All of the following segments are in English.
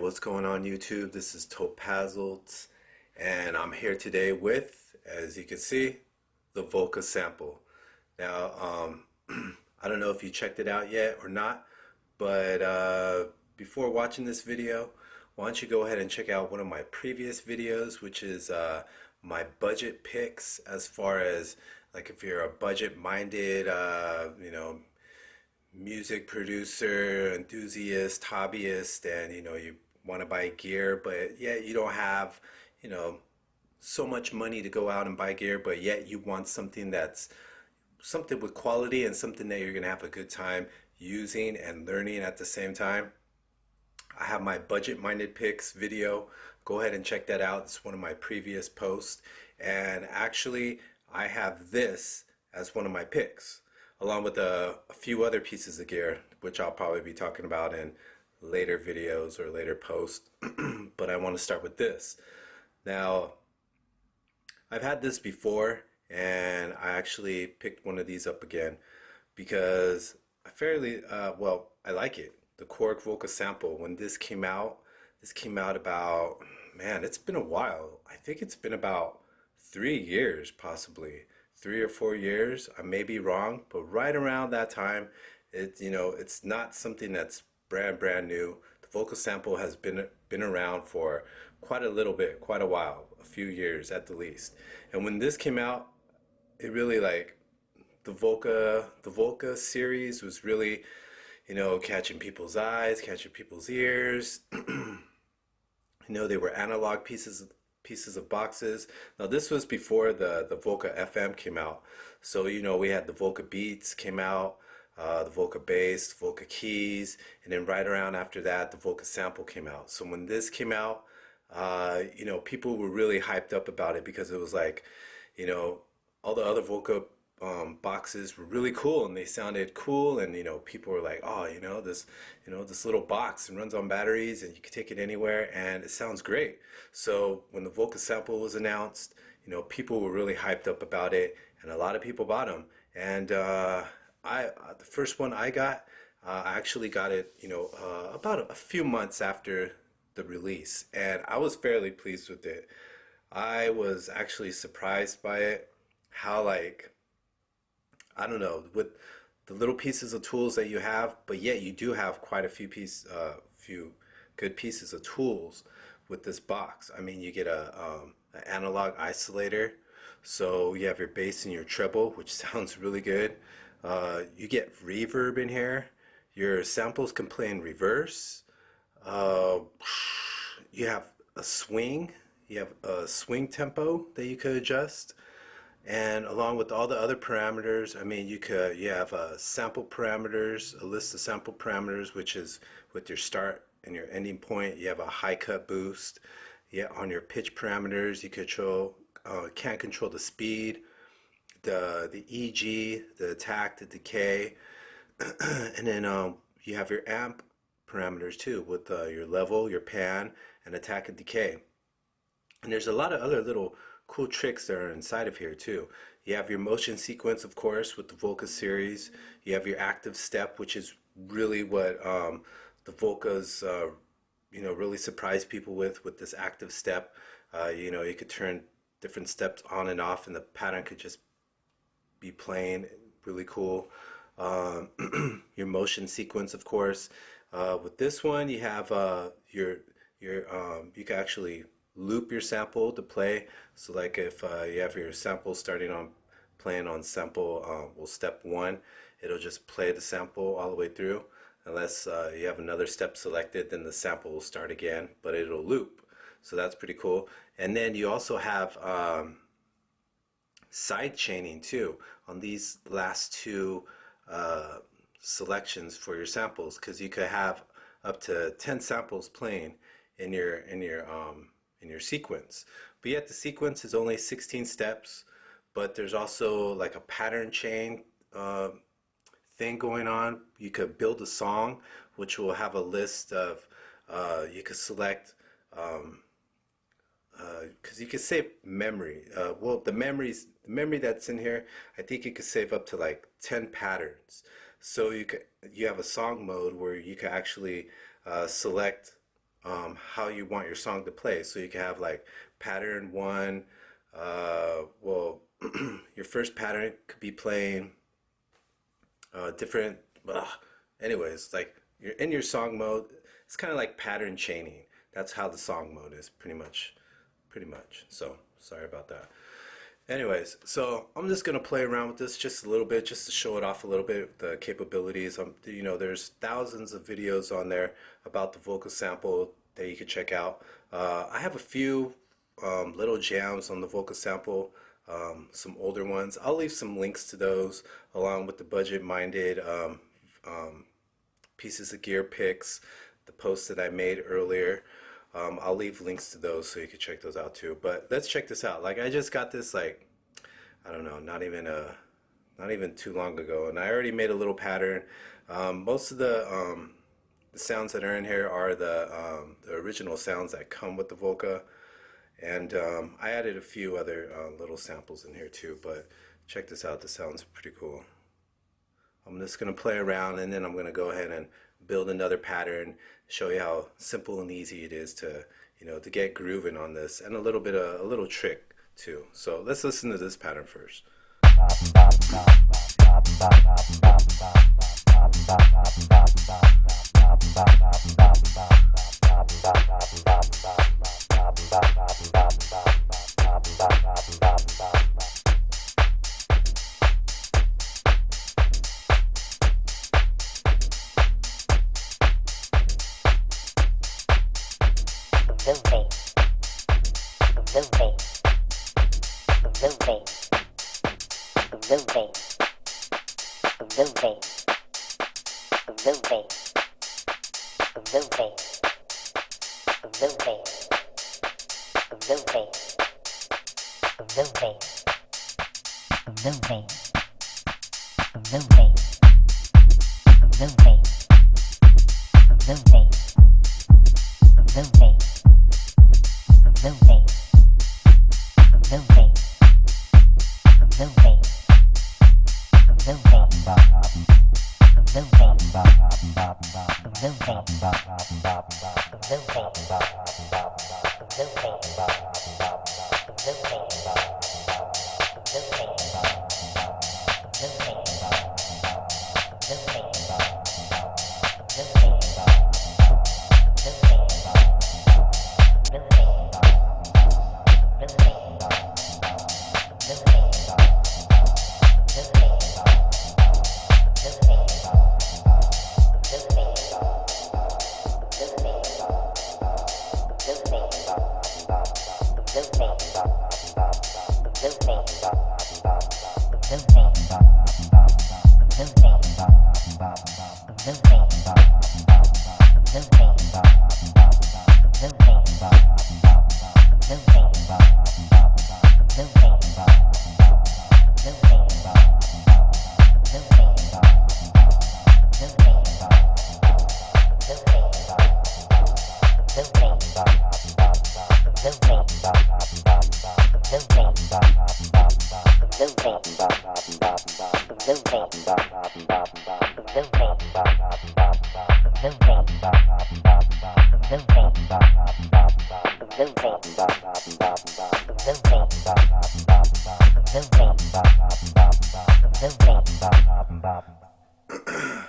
what's going on YouTube? This is Topazzled, and I'm here today with, as you can see, the Volca Sample. Now, I don't know if you checked it out yet or not, but before watching this video, why don't you go ahead and check out one of my previous videos, which is my budget picks, as far as like if you're a budget-minded, music producer, enthusiast, hobbyist, and you want to buy gear, but yet you don't have, so much money to go out and buy gear, but yet you want something that's something with quality and something that you're going to have a good time using and learning at the same time. I have my budget minded picks video. Go ahead and check that out. It's one of my previous posts. And actually, I have this as one of my picks, along with a few other pieces of gear, which I'll probably be talking about in later videos or later posts. But I want to start with this. Now, I've had this before, and I actually picked one of these up again because I like it. The KORG Volca Sample. When this came out about, man, it's been a while. I think it's been about 3 years, possibly 3 or 4 years. I may be wrong, but right around that time, it's not something that's brand new. The Volca Sample has been around for quite a little bit, quite a while, a few years at the least. And when this came out, it really, like, the Volca series was really, catching people's eyes, catching people's ears. They were analog pieces of boxes. Now this was before the Volca FM came out. So we had the Volca Beats came out, the Volca Bass, Volca Keys, and then right around after that the Volca Sample came out. So when this came out, people were really hyped up about it because it was like, all the other Volca boxes were really cool and they sounded cool, and people were like, oh, this little box, and runs on batteries and you can take it anywhere and it sounds great. So when the Volca Sample was announced, people were really hyped up about it, and a lot of people bought them. And the first one I got, I actually got it about a few months after the release, and I was fairly pleased with it. I was actually surprised by it, how, like, I don't know, with the little pieces of tools that you have, but yet you do have quite a few good pieces of tools with this box. I mean, you get an analog isolator, so you have your bass and your treble, which sounds really good. You get reverb in here. Your samples can play in reverse. You have a swing. You have a swing tempo that you could adjust. And along with all the other parameters, I mean, you have sample parameters, a list of sample parameters, which is with your start and your ending point. You have a high cut boost. Yeah, on your pitch parameters, you can control the speed, the EG, the attack, the decay, and then you have your amp parameters too, with your level, your pan, and attack and decay. And there's a lot of other little cool tricks that are inside of here too. You have your motion sequence, of course, with the Volca series. You have your active step, which is really what the Volcas really surprise people with this active step. You could turn different steps on and off, and the pattern could just be playing. Really cool. Your motion sequence, of course. With this one, you have you can actually loop your sample to play. So like if you have your sample playing on sample, step 1, it'll just play the sample all the way through. Unless you have another step selected, then the sample will start again, but it'll loop. So that's pretty cool. And then you also have side chaining too on these last two selections for your samples, because you could have up to 10 samples playing in your sequence. But yet the sequence is only 16 steps, but there's also like a pattern chain thing going on. You could build a song which will have a list of you could select because you could save memory. The memory that's in here, I think you could save up to like 10 patterns. So you have a song mode where you can actually select how you want your song to play. So you can have like pattern one, well, your first pattern could be playing different, anyways, like you're in your song mode. It's kind of like pattern chaining. That's how the song mode is pretty much. So sorry about that. Anyways, so I'm just gonna play around with this just a little bit, just to show it off a little bit, the capabilities. There's thousands of videos on there about the Volca sample that you can check out. I have a few little jams on the Volca sample, some older ones. I'll leave some links to those along with the budget-minded pieces of gear picks, the posts that I made earlier. I'll leave links to those so you can check those out too. But let's check this out. Like I just got this like, I don't know, not even too long ago, and I already made a little pattern. Most of the sounds that are in here are the original sounds that come with the Volca, and I added a few other little samples in here too. But check this out. This sounds pretty cool. I'm just gonna play around, and then I'm gonna go ahead and build another pattern, show you how simple and easy it is to, to get grooving on this, and a little trick too. So let's listen to this pattern first.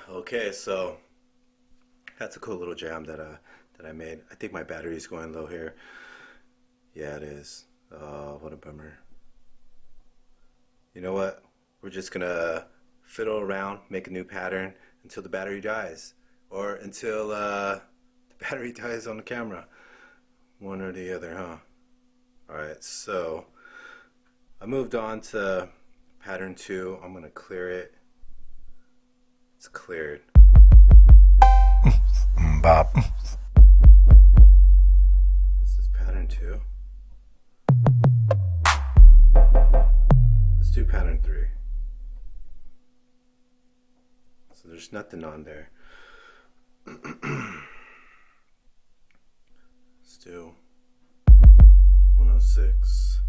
Okay, so that's a cool little jam that I made. I think my battery's going low here. Yeah, it is. Oh, what a bummer. You know what? We're just gonna fiddle around, make a new pattern until the battery dies, or until the battery dies on the camera. One or the other, huh? Alright, so I moved on to pattern 2. I'm gonna clear it. It's cleared. Bop. This is pattern 2. Let's do pattern 3. So there's nothing on there. Let's do 106.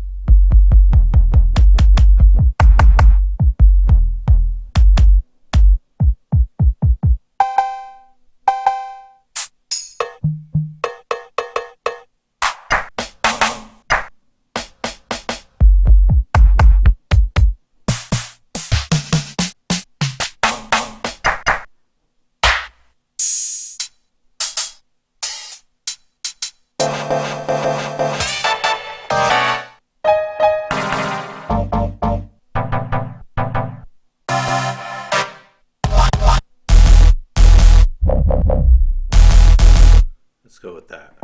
Let's go with that.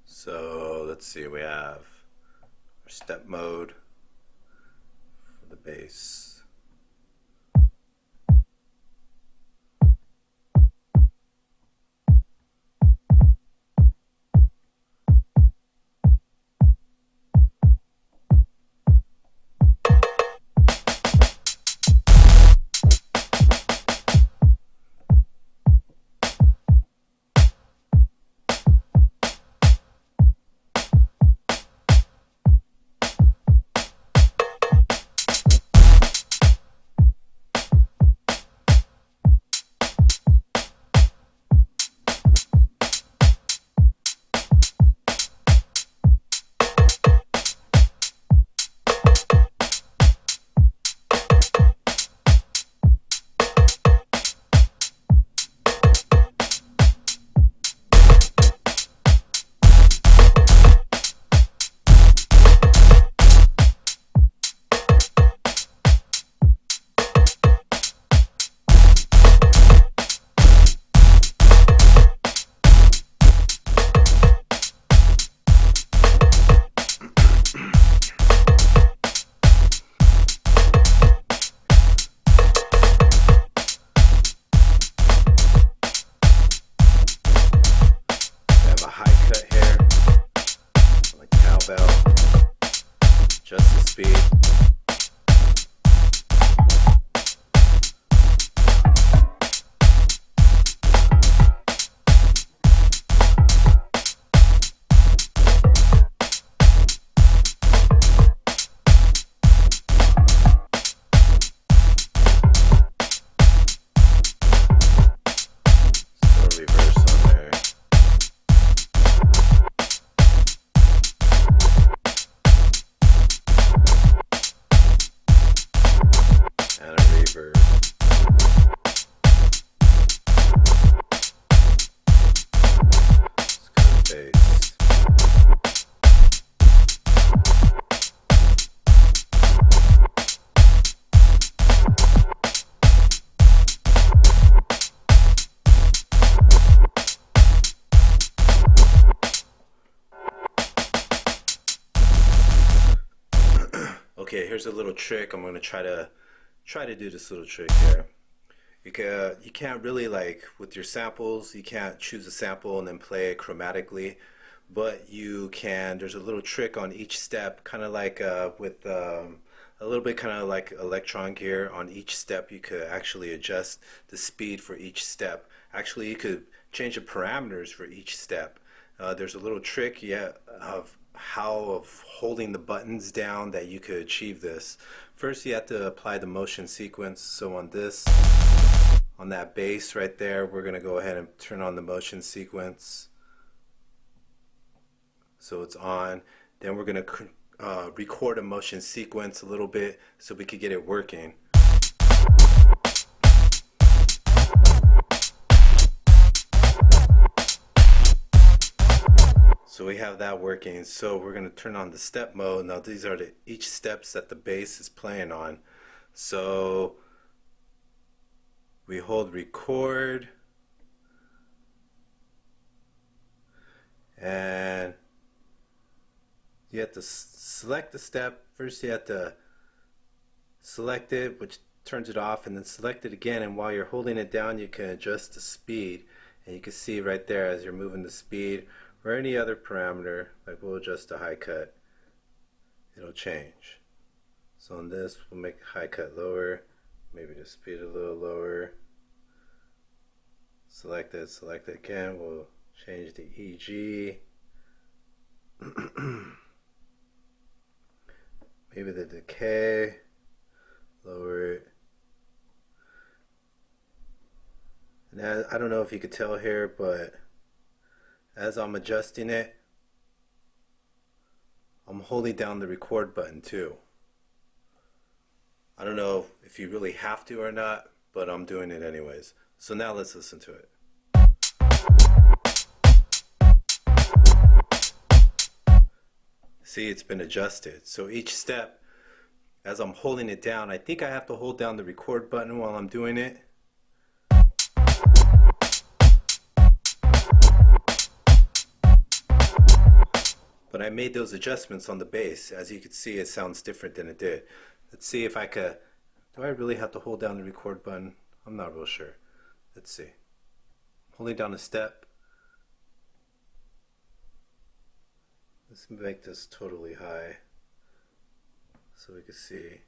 So let's see, we have our step mode for the bass. Just the speed. Okay, here's a little trick. I'm gonna try to do this little trick here. You can't really, like with your samples, you can't choose a sample and then play it chromatically, but you can. There's a little trick on each step, kind of like with a little bit kind of like electron gear. On each step, you could actually adjust the speed for each step. Actually, you could change the parameters for each step. There's a little trick, yeah, of holding the buttons down that you could achieve this. First, you have to apply the motion sequence. So on that bass right there, we're going to go ahead and turn on the motion sequence. So it's on. Then we're going to record a motion sequence a little bit so we could get it working. So we have that working. So we're going to turn on the step mode. Now these are each steps that the bass is playing on. So we hold record, and you have to select the step. First you have to select it, which turns it off, and then select it again, and while you're holding it down you can adjust the speed, and you can see right there as you're moving the speed or any other parameter, like we'll adjust the high cut, it'll change. So on this we'll make the high cut lower, maybe the speed a little lower, select it again, we'll change the EG, maybe the decay, lower it. And I don't know if you could tell here, but as I'm adjusting it, I'm holding down the record button too. I don't know if you really have to or not, but I'm doing it anyways. So now let's listen to it. See, it's been adjusted. So each step, as I'm holding it down, I think I have to hold down the record button while I'm doing it. But I made those adjustments on the bass. As you can see, it sounds different than it did. Let's see if I could. Do I really have to hold down the record button? I'm not real sure. Let's see. Holding down a step. Let's make this totally high so we can see.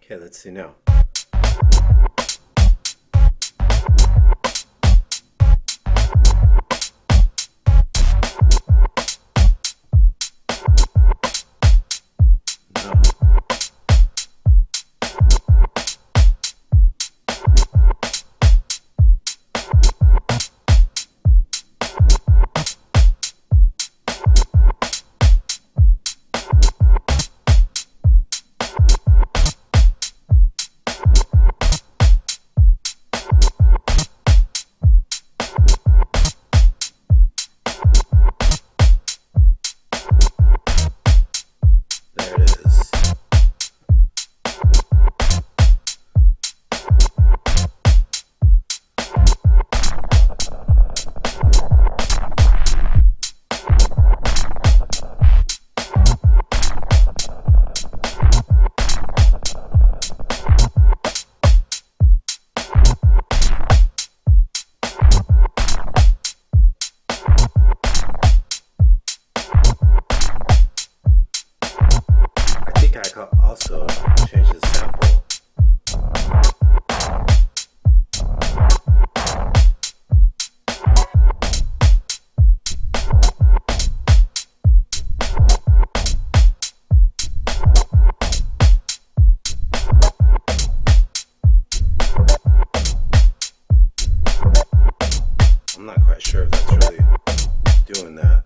Okay, let's see now. There it is. I think I could also change the sample. I'm not quite sure if that's really doing that.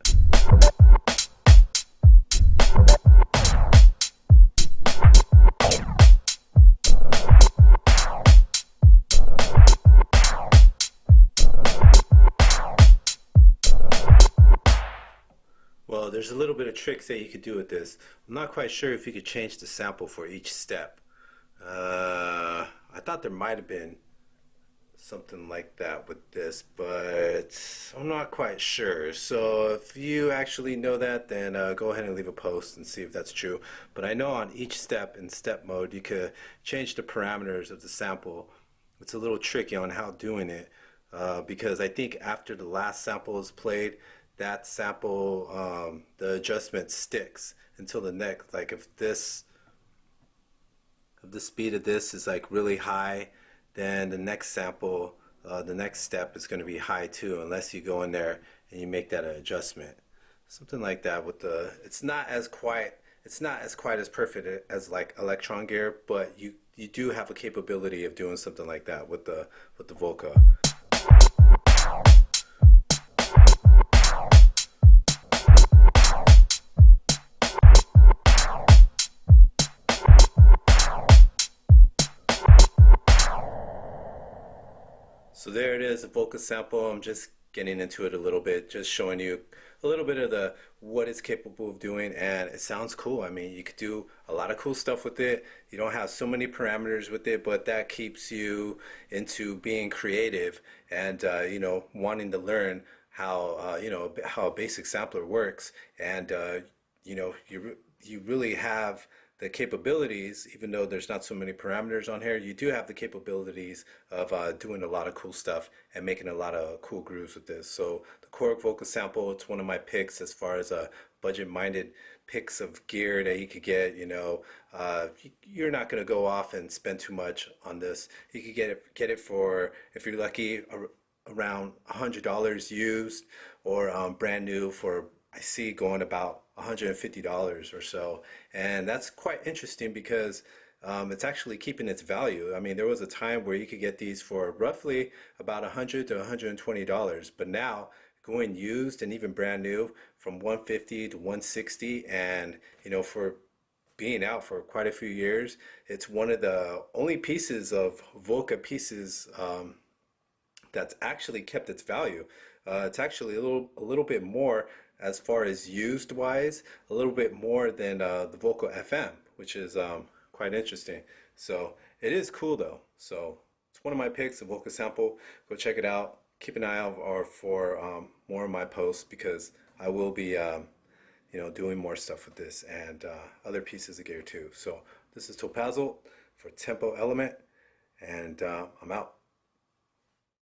Well, there's a little bit of tricks that you could do with this. I'm not quite sure if you could change the sample for each step. I thought there might have been something like that with this, but I'm not quite sure. So if you actually know that, then go ahead and leave a post and see if that's true. But I know on each step in step mode, you could change the parameters of the sample. It's a little tricky on how doing it because I think after the last sample is played, that sample, the adjustment sticks until the next. Like if the speed of this is like really high, then the next sample, the next step is going to be high too, unless you go in there and you make that an adjustment. Something like that with the, it's not as quite as perfect as like Electron gear, but you do have a capability of doing something like that with the Volca. So there it is, a Volca sample. I'm just getting into it a little bit, just showing you a little bit of the what it's capable of doing, and it sounds cool. I mean, you could do a lot of cool stuff with it. You don't have so many parameters with it, but that keeps you into being creative and wanting to learn how how a basic sampler works, and you really have the capabilities, even though there's not so many parameters on here, you do have the capabilities of doing a lot of cool stuff and making a lot of cool grooves with this. So the KORG Volca Sample, it's one of my picks as far as budget-minded picks of gear that you could get. You're not going to go off and spend too much on this. You could get it for, if you're lucky, around $100 used, or brand new for, I see, going about $150 or so. And that's quite interesting because it's actually keeping its value. I mean, there was a time where you could get these for roughly about $100 to $120, but now going used and even brand new from 150 to 160, and for being out for quite a few years, it's one of the only pieces of Volca pieces that's actually kept its value. It's actually a little bit more as far as used wise, a little bit more than the Volca FM, which is quite interesting. So it is cool though. So it's one of my picks, the Volca Sample. Go check it out. Keep an eye out for more of my posts because I will be doing more stuff with this and other pieces of gear too. So this is Topazzle for Tempo Element, and I'm out.